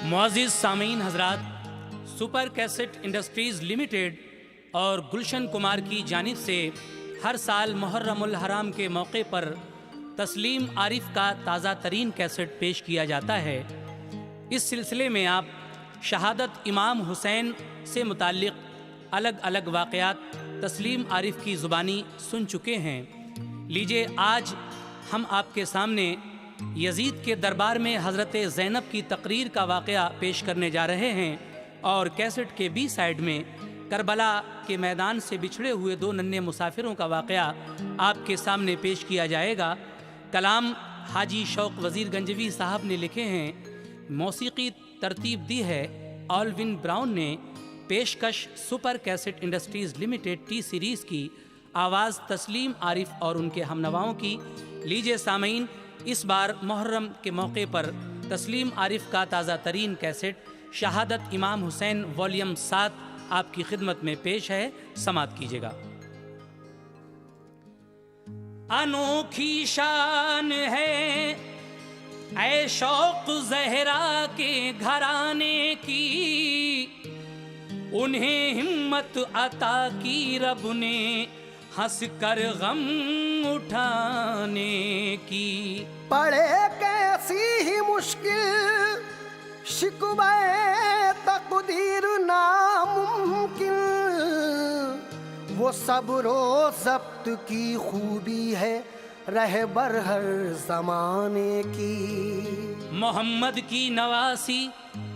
मुअज़्ज़िज़ सामीन हज़रात, super cassette industries limited और गुलशन कुमार की जानिब से हर साल मुहर्रमुल हराम के मौके पर तस्लीम आरिफ का ताज़ा तरीन कैसेट पेश किया जाता है। इस सिलसिले में आप शहादत इमाम हुसैन से मुताल्लिक़ अलग अलग वाक़यात तस्लीम आरिफ की ज़ुबानी सुन चुके हैं। लीजिए, आज हम आपके सामने यजीद के दरबार में हज़रत ज़ैनब की तकरीर का वाक़या पेश करने जा रहे हैं और कैसेट के बी साइड में करबला के मैदान से बिछड़े हुए दो नन्हे मुसाफिरों का वाक़या आपके सामने पेश किया जाएगा। कलाम हाजी शौक वज़ीर गंजवी साहब ने लिखे हैं। मौसीकी तरतीब दी है ऑलविन ब्राउन ने। पेशकश super cassette industries limited T series की। आवाज़ तस्लीम आरिफ और उनके हमनवाओं की। लीजिए सामीन, इस बार मुहर्रम के मौके पर तस्लीम आरिफ का ताज़ा तरीन कैसेट शहादत इमाम हुसैन वॉल्यूम 7 आपकी खिदमत में पेश है। समात कीजिएगा। अनोखी शान है ऐ शौक ज़हरा के घराने की, उन्हें हिम्मत अता की रब ने हंस कर गम उठाने की। पड़े कैसी ही मुश्किल शिकवे तकदीर नामुमकिन, वो सब्रो ज़ब्त की खूबी है रहबर हर ज़माने की। मोहम्मद की नवासी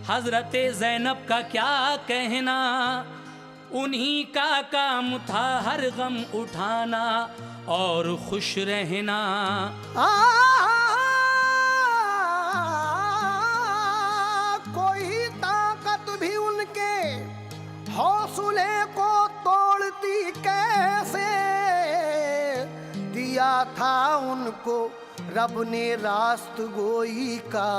हज़रत ज़ैनब का क्या कहना, उन्हीं का काम था हर गम उठाना और खुश रहना। कोई ताकत भी उनके हौसले को तोड़ती कैसे, दिया था उनको रब ने रास्त गोई का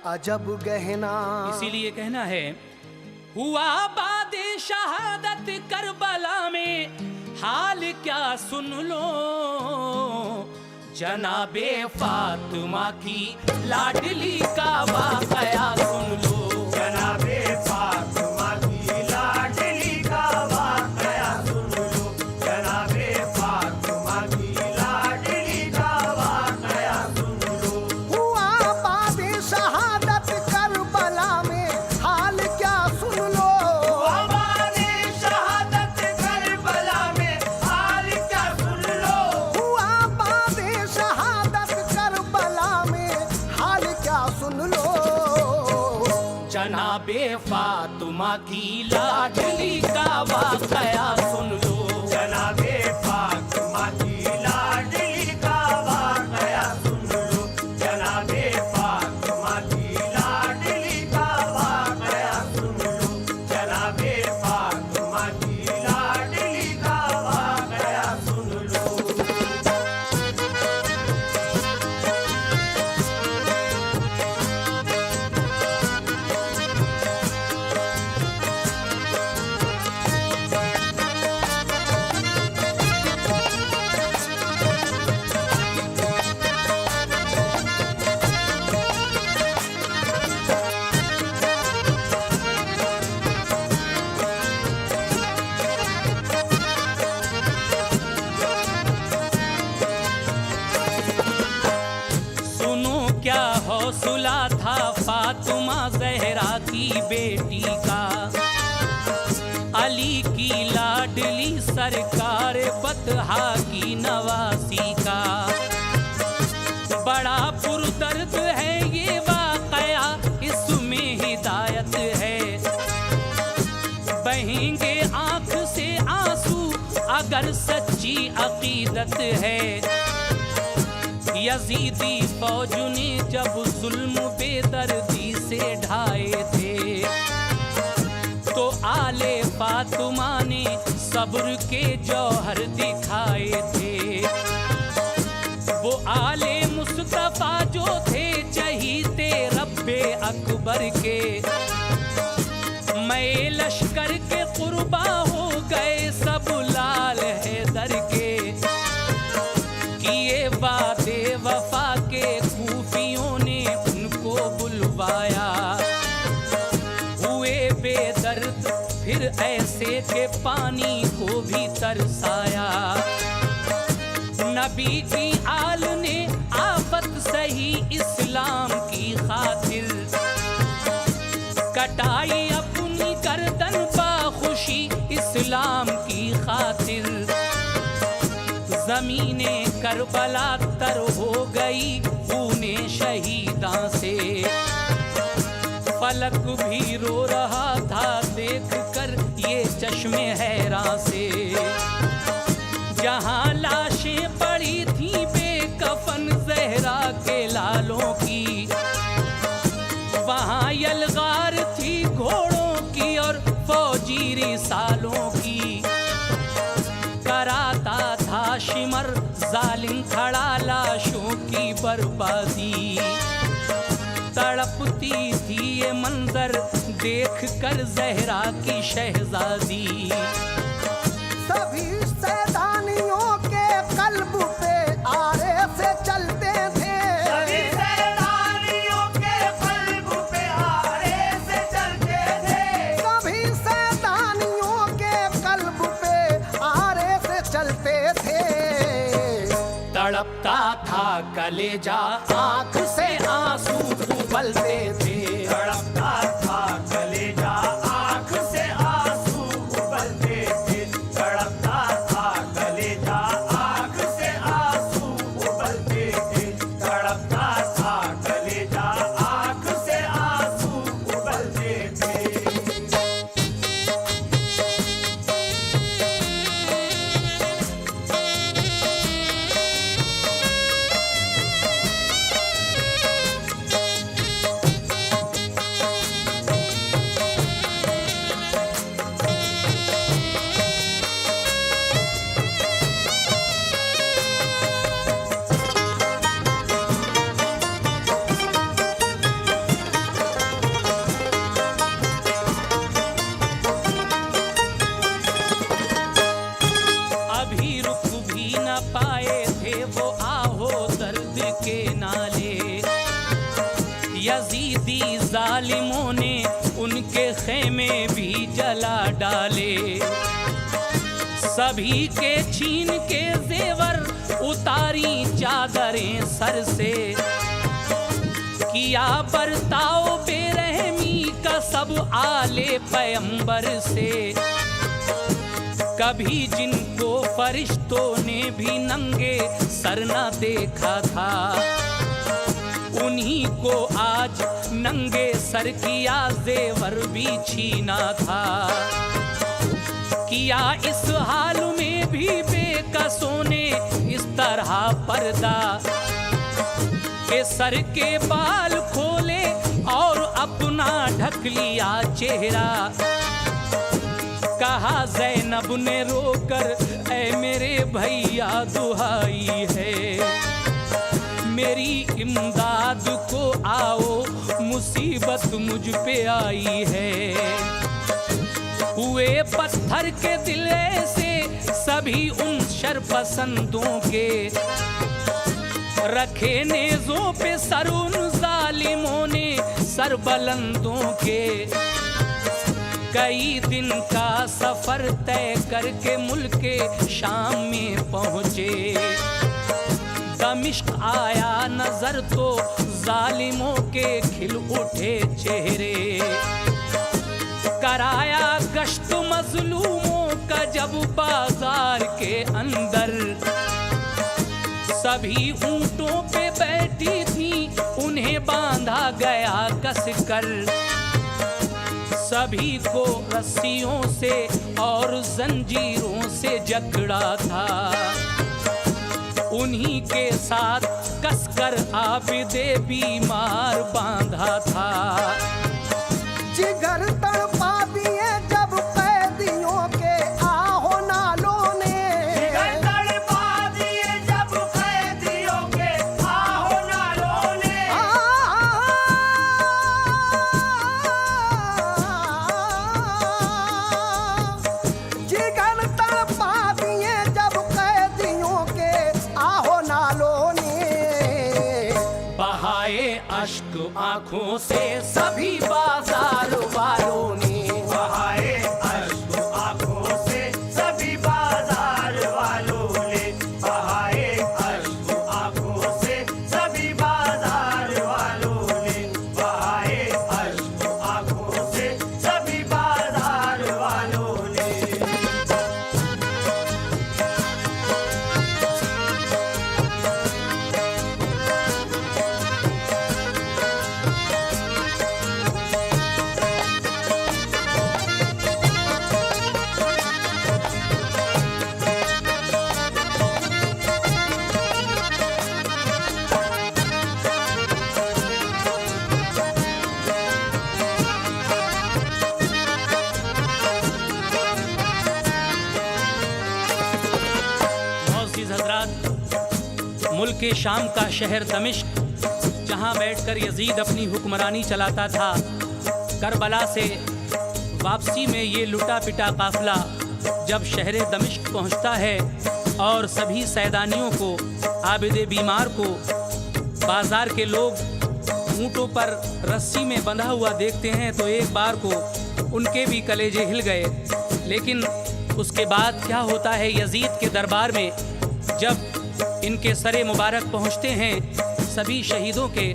अजब गहना। इसीलिए कहना है, हुआ बादे शहादत करबला में हाल क्या सुन लो, जनाबे फातिमा की लाडली का वाक़या सुन लो। जनाबे फातिमा की लाडली का वाक़या सुन लो। जनाबे फातिमा की लाडली का वाक़या सुन लो। हुआ बादे शहादत करबला में हाल क्या सुन लो। बादे शहादत करबला में हाल क्या सुन लो। हुआ बादे शहादत करबला में हाल क्या सुन लो। जनाबे फातिमा की लाडली का वाक़या सुन लो। जनाबे फातिमा की लाडली का वाक़या सुन लो। जनाबे फातिमा की लाडली का वाक़या सुन लो। जनाबे फातिमा की लाडली का वाक़या सुन लो। सुनो क्या हौसला था फातिमा ज़हरा की बेटी का, अली की लाडली सरकार बतहा की नवासी का। बड़ा पुरदर्द है ये वाक़या, इसमें हिदायत है। बहेंगे आँख से आंसू अगर सच्ची अकीदत है। यजीदी फौज ने जब जुल्म बेदर्दी से ढाए थे, तो आले फातिमा ने सब्र के जौहर दिखाए थे। वो आले मुस्तफा जो थे चहीते रब्बे अकबर के, मैं लश्कर के कुर्बा हो गए सब लाल हैदर के। किए वादे वफा के खूफियों ने उनको बुलवाया, फिर ऐसे के पानी को भी तरसाया। नबी की आल ने आफत सही इस्लाम की खातिर, कटाई अपनी गर्दन बाखुशी इस्लाम की खातिर। ज़मीने करबला तर हो गई खूने शहीदां से, फलक भी रो रहा था देख कर ये चश्मे हैरां से। जहाँ लाशें पड़ी थी बेकफन ज़हरा के लालों की, वहाँ यलगार थी घोड़ों की और फौजी रिसालों की। कराता था शिमर जालिम खड़ा लाशों की बर्बादी, तड़पती थी ये मंजर देख कर ज़हरा की शहजादी। सभी सैदानियों के कल्ब पे आरे से चलते थे, सभी सैलानियों के कल्ब पे आरे से चलते थे। सभी सैदानियों के कल्ब पे आरे से चलते थे। तड़पता था कलेजा आँख से आंसू उबलते थे। तड़पता था कलेजा आँख से आंसू उबलते थे। तड़पता था कलेजा आँख से आंसू उबलते थे। तड़पता था कलेजा आँख से आंसू उबलते थे। अभी रुक भी न पाए थे वो आहो दर्द के नाले, यजीदी जालिमों ने उनके खेमे भी जला डाले। सभी के छीन के जेवर उतारी चादरें सर से, किया बर्ताओ बेरहमी का सब आले पैगंबर से। कभी जिनको फरिश्तों ने भी नंगे सर न देखा था, उन्हीं को आज नंगे सर किया जेवर भी छीना था। किया इस हाल में भी बेकसों ने इस तरह पर्दा के सर के बाल खोले और अपना ढक लिया चेहरा। कहा ज़ैनब ने रोकर, ऐ मेरे भैया दुहाई है, मेरी इमदाद को आओ मुसीबत मुझ पे आई है। हुए पत्थर के दिले से सभी उन शरपसंदों के, रखे नेज़ों पे सर उन जालिमों ने सरबलंदों के। कई दिन का सफर तय करके मुल्के शाम में पहुँचे। दमिश्क आया नजर तो जालिमों के खिल उठे चेहरे। कराया गश्त मजलूमों का जब बाजार के अंदर, सभी ऊंटों पे बैठी थी उन्हें बांधा गया कसकर। सभी को रस्सियों से और जंजीरों से जकड़ा था, उन्हीं के साथ कसकर आबिदे बीमार बांधा था। जिगर तड़पा दिए जब कैदियों के आहो नालों ने, जिगर तड़पा दिए जब कैदियों के आहो नालों ने। जिगर तड़पा दिए जब कैदियों के आहो नालों ने। बहाए अश्क आंखों से सभी बाजार वालों ने, बहाए मुल्क शाम का शहर दमिश्क, जहां बैठकर यजीद अपनी हुक्मरानी चलाता था, करबला से वापसी में ये लुटा पिटा काफिला जब शहर दमिश्क पहुंचता है और सभी सैदानियों को, आबिद बीमार को बाजार के लोग ऊँटों पर रस्सी में बंधा हुआ देखते हैं तो एक बार को उनके भी कलेजे हिल गए। लेकिन उसके बाद क्या होता है, यजीद के दरबार में जब इनके सरे मुबारक पहुंचते हैं सभी शहीदों के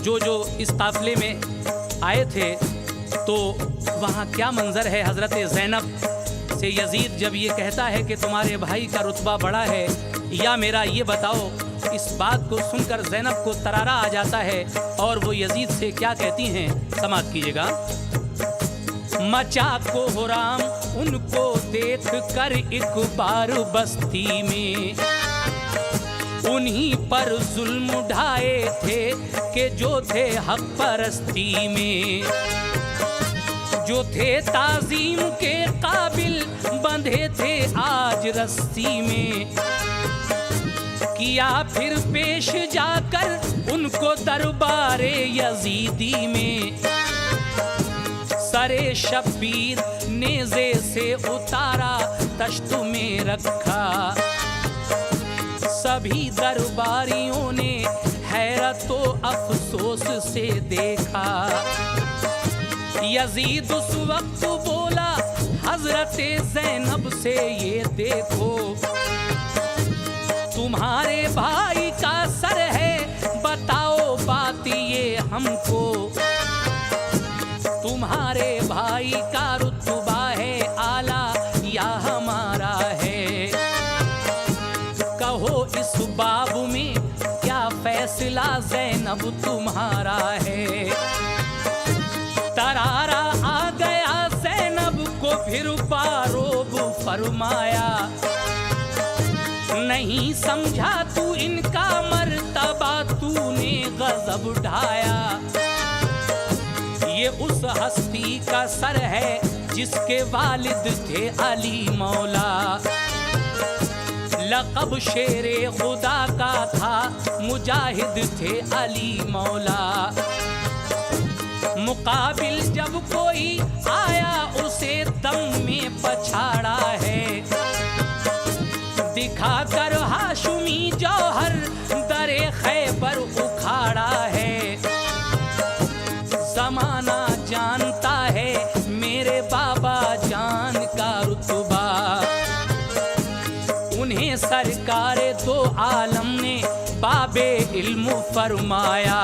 जो इस काफिले में आए थे, तो वहाँ क्या मंजर है। हज़रत ज़ैनब से यजीद जब ये कहता है कि तुम्हारे भाई का रुतबा बड़ा है या मेरा, ये बताओ, इस बात को सुनकर ज़ैनब को तरारा आ जाता है और वो यजीद से क्या कहती हैं, समाअत कीजिएगा। मचा को हुराम उनको देख कर एक बार बस्ती में, उन्हीं पर जुल्म ढाए थे कि जो थे हक परस्ती में, जो थे ताजीम के काबिल बंधे थे आज रस्सी में, किया फिर पेश जाकर उनको दरबारे यजीदी में, सरे शब्बीर नेज़े से उतारा तश्त में रखा, सभी दरबारियों ने हैरत व अफसोस से देखा। यजीद उस वक्त बोला हजरत ज़ैनब से, ये देखो तुम्हारे भाई का सर है, बताओ बात ये हमको, तुम्हारे भाई का रुतबा है आला या हमारा है, कहो इस बाब में क्या फैसला ज़ैनब तुम्हारा है। तरारा आ गया ज़ैनब को फिर बारोब फरमाया, नहीं समझा तू इनका मर्तबा, तूने गज़ब ढाया, ये उस हस्ती का सर है जिसके वालिद थे अली मौला, लक़ब शेरे खुदा का था, मुजाहिद थे अली मौला, मुकाबिल जब कोई आया उसे दम में पछाड़ा है, दिखा कर हाशुमी जौहर दरे खैबर उखाड़ा है, जमाना जानता है मेरे बाबा जान का रुतबा, उन्हें सरकारे दो आलम ने बाबे इल्म फरमाया।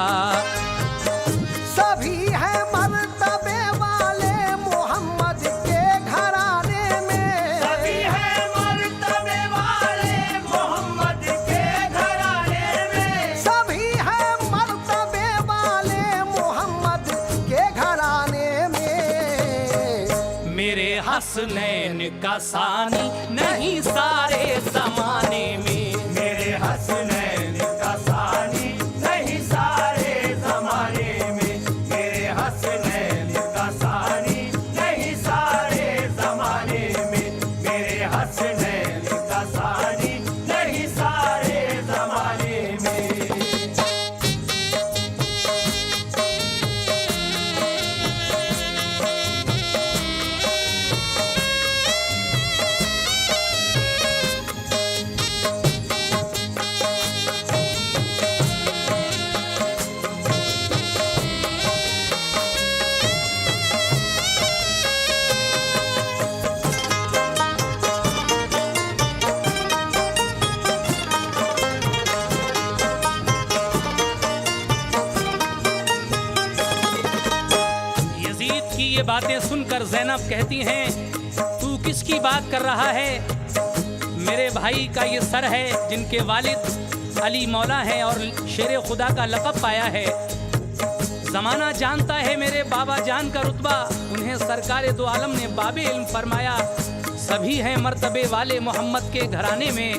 सभी है मर्तबे वाले मोहम्मद के घराने में, सभी है मर्तबे वाले मोहम्मद के घराने में, सभी है मर्तबे वाले मोहम्मद के घराने में। मेरे हसनैन का सानी नहीं सारे जमाने में, मेरे हसनैन का सानी नहीं सारे जमाने में, मेरे हसनैन का सानी नहीं सारे जमाने में, मेरे हसनैन का सानी नहीं सारे जमाने में। ये बातें सुनकर ज़ैनब कहती हैं, तू किसकी बात कर रहा है, मेरे भाई का ये सर है जिनके वालिद अली मौला हैं और शेर खुदा का लक़ब पाया है, ज़माना जानता है मेरे बाबा जान का रुतबा, उन्हें सरकार दो आलम ने बाबे इल्म फरमाया, सभी हैं मर्तबे वाले मोहम्मद के घराने में,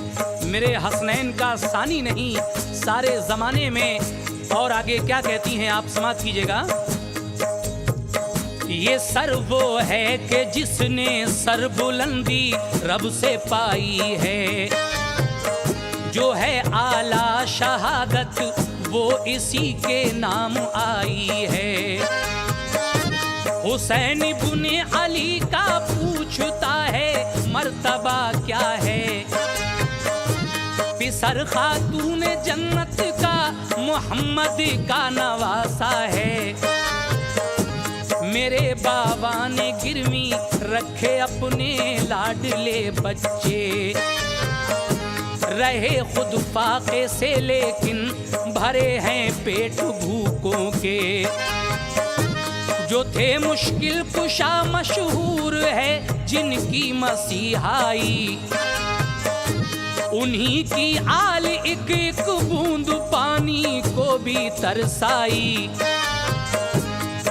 मेरे हसनैन का सानी नहीं सारे ज़माने में। और आगे क्या कहती हैं आप समाअत कीजिएगा। ये सर वो है कि जिसने सर बुलंदी रब से पाई है, जो है आला शहादत वो इसी के नाम आई है। हुसैन इब्ने अली का पूछता है मर्तबा क्या है, पिसर खातून जन्नत का मोहम्मद का नवासा है। मेरे बाबा ने गिरवी रखे अपने लाडले बच्चे, रहे खुद फाके से लेकिन भरे हैं पेट भूखों के। जो थे मुश्किल कुशा मशहूर है जिनकी मसीहाई, उन्हीं की आल एक एक बूंद पानी को भी तरसाई।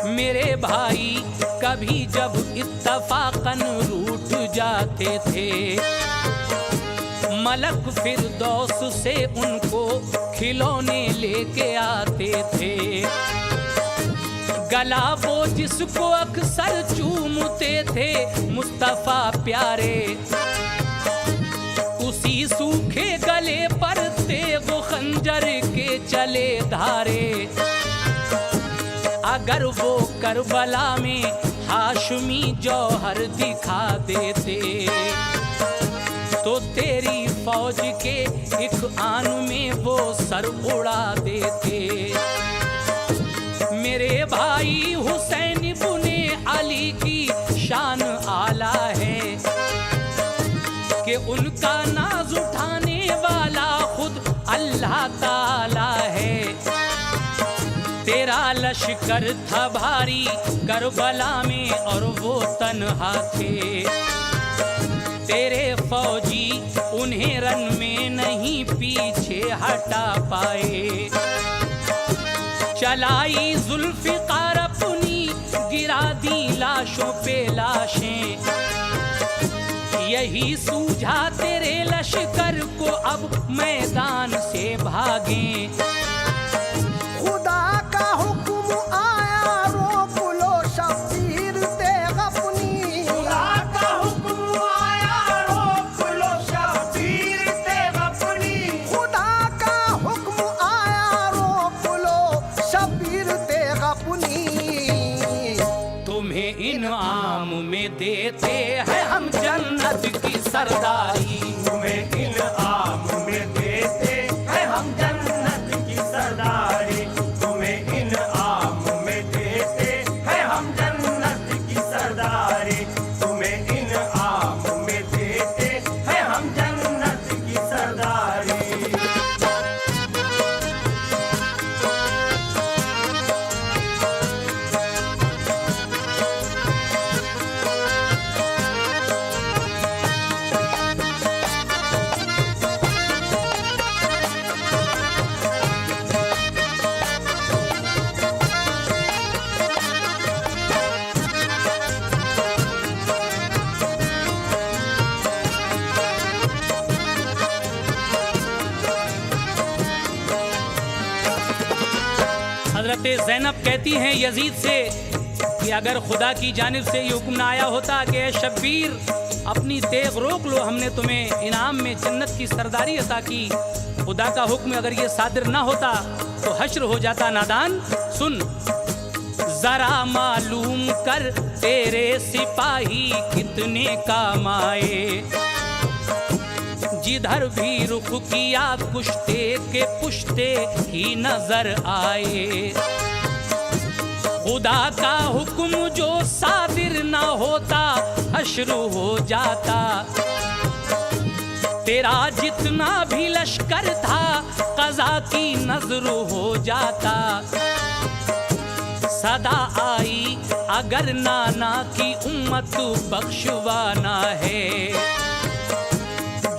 मेरे भाई कभी जब इत्तफाकन रूठ जाते थे, मलक फिरदौस से उनको खिलौने लेके आते थे। गला वो जिसको अक्सर चूमते थे मुस्तफा प्यारे, उसी सूखे गले पर तेग खंजर के चले धारे। अगर वो करबला में हाशमी जौहर दिखा देते, तो तेरी फौज के एक आन में वो सर उड़ा देते। मेरे भाई हुसैन इब्ने अली की शान आला है कि उनका नाज उठाने वाला खुद अल्लाह ताला है। तेरा लश्कर था भारी करबला में और वो तन्हा थे, तेरे फौजी उन्हें रन में नहीं पीछे हटा पाए। चलाई जुल्फिकार अपनी गिरा दी लाशों पे लाशें, यही सूझा तेरे लश्कर को अब मैदान से भागें। खुदा का हुक्म आया रोक लो शब्बीर तेग अपनी, खुदा का हुक्म आया रोक लो शब्बीर तेग अपनी, खुदा का हुक्म आया रोक लो शब्बीर तेग अपनी। तुम्हें इनाम में देते हैं हम जन्नत की सरदारी, तुम्हें इनाम में देते हैं हम जन्नत की सरदारी, तुम्हें इनाम में देते हैं हम जन्नत की सरदारी, तुम्हें इनाम में देते हैं हम जन्नत की सरदारी। हजरत ज़ैनब कहती हैं यजीद से कि अगर खुदा की जानिब से ये हुक्म ना आया होता कि ए शब्बीर अपनी तेग रोक लो, हमने तुम्हें इनाम में जन्नत की सरदारी अता की, खुदा का हुक्म अगर ये सादिर ना होता तो हश्र हो जाता नादान। सुन जरा मालूम कर तेरे सिपाही कितने काम आए, जिधर भी रुख किया कुश्ते के पुश्ते ही नजर आए। खुदा का हुक्म जो सादिर ना होता हश्र हो जाता, तेरा जितना भी लश्कर था कज़ा की नजर हो जाता। सदा आई अगर नाना की उम्मत बख्शवाना है,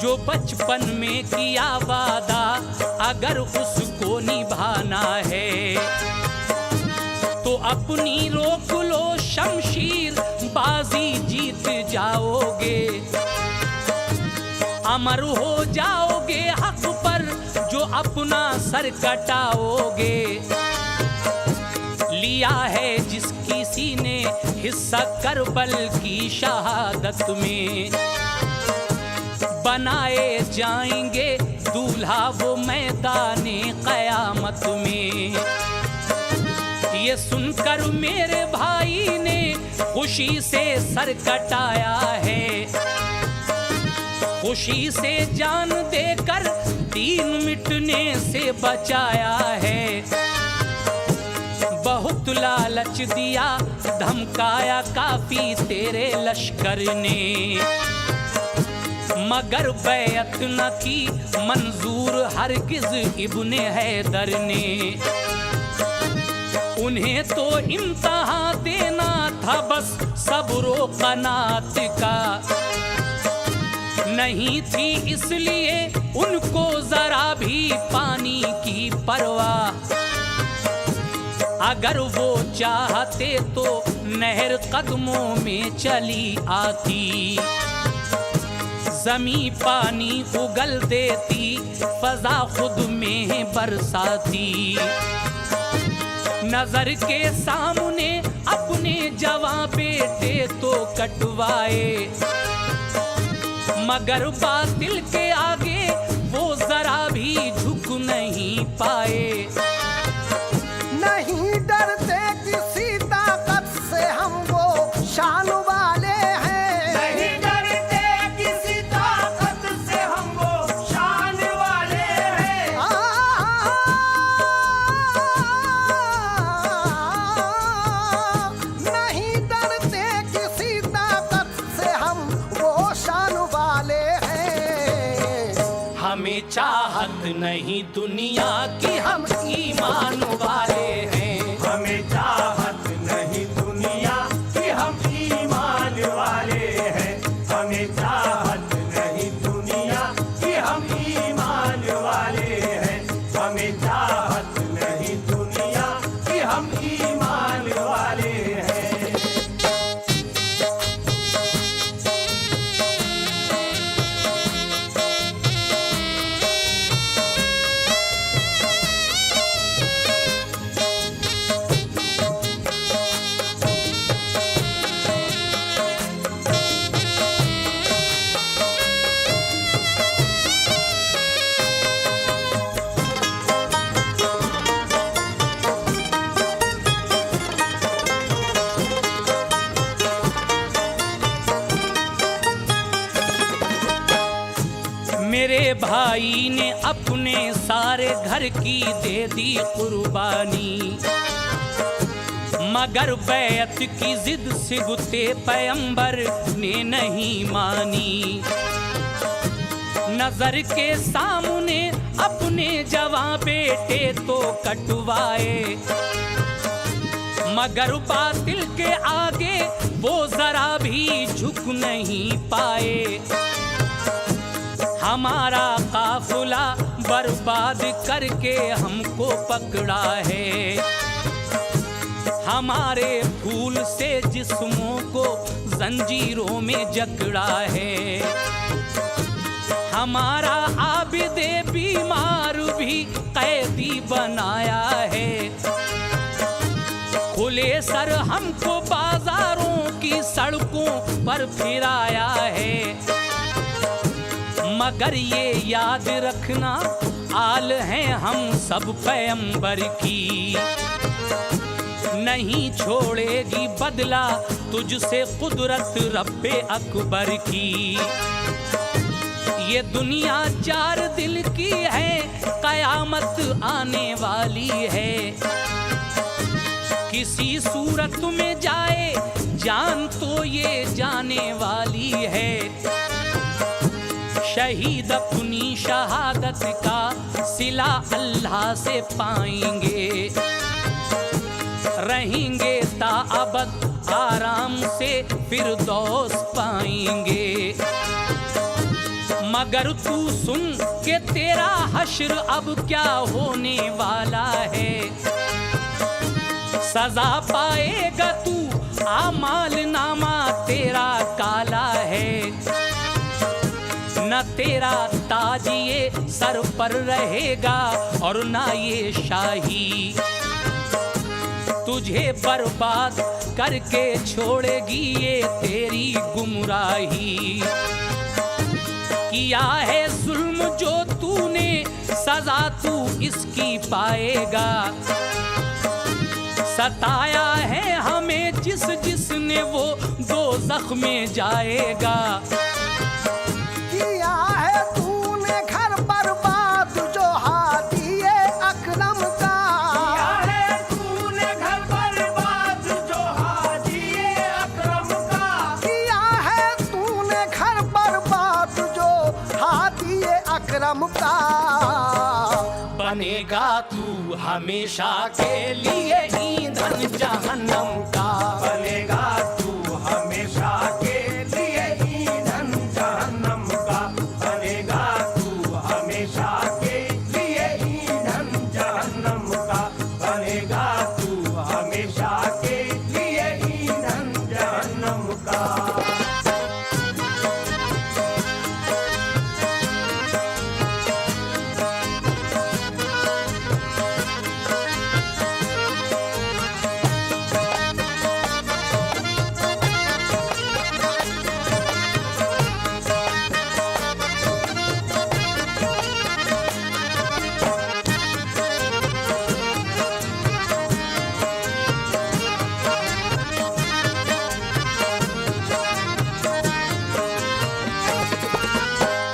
जो बचपन में किया वादा अगर उसको निभाना है, तो अपनी रोक लो शमशीर बाजी जीत जाओगे। अमर हो जाओगे हक पर जो अपना सर कटाओगे। लिया है जिस किसी ने हिस्सा करबल की शहादत में, बनाए जाएंगे दूल्हा वो मैदाने क़यामत में। ये सुनकर मेरे भाई ने खुशी से सर कटाया है, खुशी से जान देकर दीन मिटने से बचाया है। बहुत लालच दिया धमकाया काफी तेरे लश्कर ने, मगर बैअत न की मंजूर हरगिज इब्ने हैदर ने। उन्हें तो इम्तिहान देना था बस सब्रो क़नात का, नहीं थी इसलिए उनको जरा भी पानी की परवाह। अगर वो चाहते तो नहर कदमों में चली आती, जमी पानी उगल देती, फजा खुद में बरसाती। नजर के सामने अपने जवां बेटे तो कटवाए, मगर बातिल के आगे वो जरा भी झुक नहीं पाए। नहीं डरते किसी ताकत से हम वो शान वाले हैं, नहीं डरते किसी ताकत से हम वो शान वाले हैं। नहीं डरते किसी ताकत से हम वो शान वाले हैं। हमें चाहत नहीं दुनिया की, हम ईमान वाले हैं। हमें चाहत नहीं दुनिया की, हम ईमान वाले हैं। हमें चाहत नहीं दुनिया की, हम ईमान वाले हैं। हमें चाहत नहीं दुनिया की, हम ईमान वाले हैं। मेरे भाई ने अपने सारे घर की दे दी कुर्बानी, मगर बैअत की जिद सिबते पैगंबर ने नहीं मानी। नजर के सामने अपने जवां बेटे तो कटवाए, मगर बातिल के आगे वो जरा भी झुक नहीं पाए। हमारा काफिला बर्बाद करके हमको पकड़ा है, हमारे फूल से जिस्मों को जंजीरों में जकड़ा है। हमारा आबिदे बीमार भी कैदी बनाया है, खुले सर हमको बाजारों की सड़कों पर फिराया है। मगर ये याद रखना आल हैं हम सब पैगंबर की, नहीं छोड़ेगी बदला तुझसे कुदरत रब्बे अकबर की। ये दुनिया चार दिल की है, कयामत आने वाली है। किसी सूरत में जाए जान तो ये जाने वाली है। शहीद अपनी शहादत का सिला अल्लाह से पाएंगे, रहेंगे ताअबद आराम से फिरदौस पाएंगे। मगर तू सुन के तेरा हश्र अब क्या होने वाला है। सजा पाएगा तू, आमाल नामा तेरा काला है। न तेरा ताज ये सर पर रहेगा और ना ये शाही, तुझे बर्बाद करके छोड़ेगी ये तेरी गुमराही। किया है जुल्म जो तूने सजा तू इसकी पाएगा। सताया है हमें जिसने वो दोज़ख में जाएगा। किया है तूने घर बर्बाद जो हादिए अकरम का। किया है तूने घर बर्बाद जो हादिए अकरम का। किया है तूने घर बर्बाद जो हादिए अकरम का। बनेगा तू हमेशा के लिए ईंधन जहन्नम का। बनेगा तू हमेशा के लिए ईंधन जहन्नम का। बनेगा तू हमेशा के लिए ईंधन जहन्नम का। बनेगा तू हमेशा के लिए ईंधन जहन्नम का।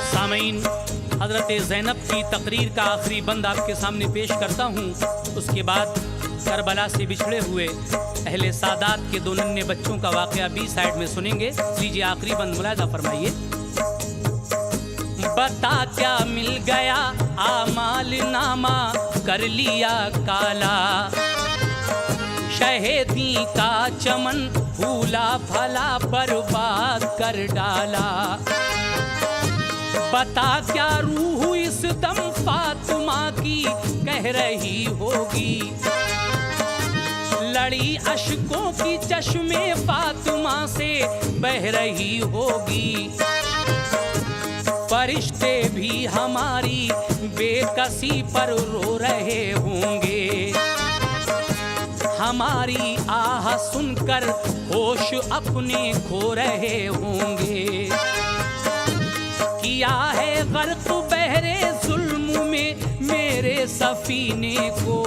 सामीन, हज़रत ज़ैनब की तकरीर का आखिरी बंद आपके सामने पेश करता हूँ। उसके बाद करबला से बिछड़े हुए अहले सादात के दो नन्हे बच्चों का वाक़या बी साइड में सुनेंगे। लीजिए आखिरी बंद मुलाहिज़ा फरमाइए। बता क्या मिल गया आमाल नामा कर लिया काला। शहीदी का चमन फूला फला बर्बाद कर डाला। बता क्या रूह इस दम फातिमा की कह रही होगी। लड़ी अश्कों की चश्मे फातिमा से बह रही होगी। फरिश्ते भी हमारी बेकसी पर रो रहे होंगे। हमारी आह सुनकर होश अपने खो रहे होंगे। किया है गर्क बहरे जुल्म में मेरे सफीने को।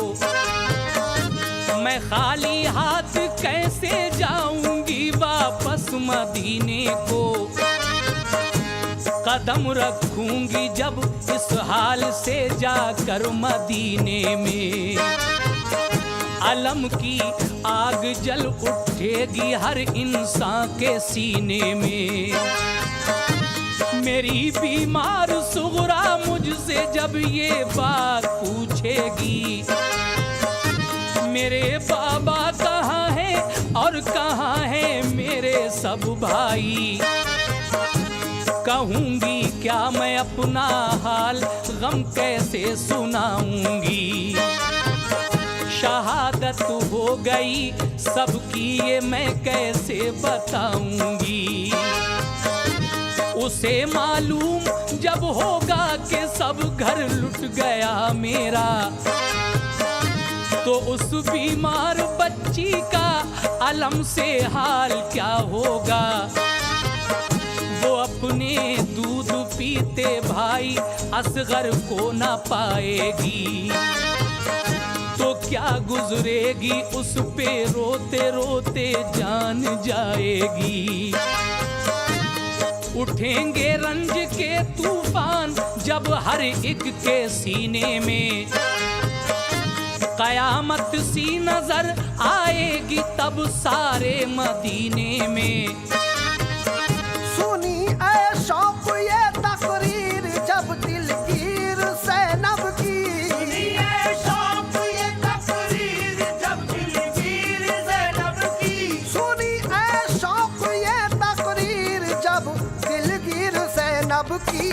मैं खाली हाथ कैसे जाऊंगी वापस मदीने को। कदम रखूंगी जब इस हाल से जाकर मदीने में। अलम की आग जल उठेगी हर इंसान के सीने में। मेरी बीमार सुगरा मुझसे जब ये बात पूछेगी। मेरे बाबा कहाँ हैं और कहाँ हैं मेरे सब भाई। कहूँगी क्या मैं अपना हाल गम कैसे सुनाऊंगी। शहादत हो गई सबकी ये मैं कैसे बताऊंगी। उसे मालूम जब होगा कि सब घर लुट गया मेरा। तो उस बीमार बच्ची का अलम से हाल क्या होगा। वो अपने दूध पीते भाई असगर को ना पाएगी। तो क्या गुजरेगी उस पे रोते रोते जान जाएगी। उठेंगे रंज के तूफान जब हर एक के सीने में। कयामत सी नजर आएगी तब सारे मदीने में। सुनी ऐ शौक ये तकरीर जब दिलगीर ज़ैनब की। सुनी ऐ शौक ये तकरीर जब दिलगीर ज़ैनब की। सुनी ऐ शौक ये तकरीर जब दिलगीर ज़ैनब की।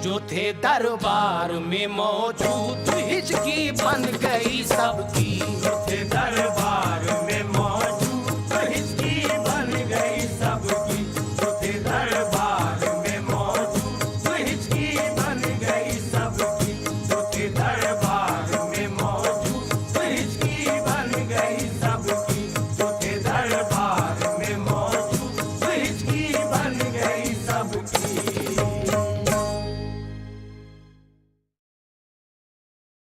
जो थे दरबार में मौजूद हिचकी बन गई सबकी। जो थे दरबार में मौजूद हिचकी बन गई सबकी। जो थे दरबार में मौजूद हिचकी बन गई सबकी। जो थे दरबार में मौजूद हिचकी बन गई सबकी। जो थे दरबार में मौजूद हिचकी बन गई सबकी।